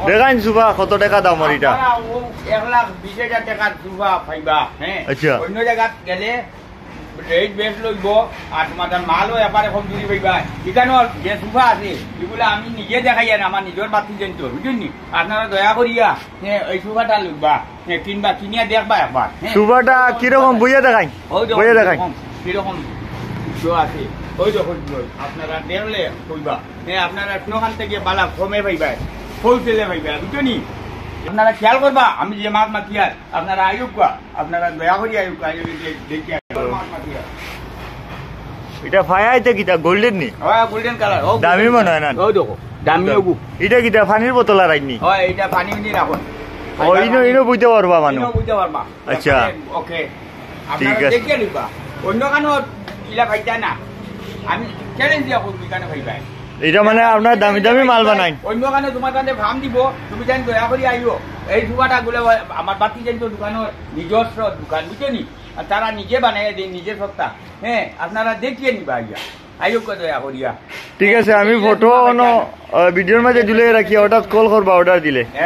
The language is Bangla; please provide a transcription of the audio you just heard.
দেখাইন সুবা কত টাকা দামের এটা? 1,20,000 টাকার সুবা পাইবা। হ্যাঁ, আচ্ছা। অন্য জায়গাত গেলে রেট বেশ লইব আর তোমার মালও এবারে কম দূরি পাইবা। এখানে যে সুফা আছে এগুলো আমি নিজে দেখাই আর আমার নিজের বাতি জানতো, বুঝলেন? আপনারা দয়া করিয়া এই সুফাটা লইবা, কিনবা, কিনিয়া দেখবা একবার। সুবাটা কিরকম বইয়া দেখাই? বইয়া দেখাই কিরকম আছে ওই যখন আপনারা দেখলে কইবা। আপনারা কোনখান থেকে বালা কমে পাইবা, হোলসেলে পাইবা, বুঝলি? আপনারা খেয়াল করবা, আমি যে মাছ মাতিয়ার আপনারা আয়ুকা, আপনারা দয়া করি আয়ুকা দেখি মাছ মাতিয়ার। এটা ফায়াইতে কিটা গোল্ডেন নি? হয় গোল্ডেন কালার। দামি মনে হয় না? ওই দেখো দামি হবু। এটা কিটা পানির বোতল আর আইনি? হয় এটা পানি মিনি রাখুন। ও ইনো বুঝতে পারবা মানুষ? ইনো বুঝতে পারবা। আচ্ছা ওকে, ঠিক আপনারা আছে। দেখিয়ে নিবা। অন্য কানো ইলা ভাইতা না, আমি চ্যালেঞ্জ দিয়া করবি কানে ভাইবাই। এটা মানে আপনার দামি দামি মাল বানাই? অন্য কানে তোমার কাছে ভাম দিব, তুমি জানি দয়া করি আইও। এই সুবাটা গুলো আমার বাতি জানি তো দোকানের নিজস্ব দোকান, বুঝলি? আর তারা নিজে বানাই দেয়, নিজে সত্তা। হ্যাঁ, আপনারা দেখিয়ে নিবা আইয়া, আইও দয়া করিয়া। ঠিক আছে, আমি ফটো ভিডিওর মাঝে ঝুলে রাখি, ওটা কল করবা অর্ডার দিলে।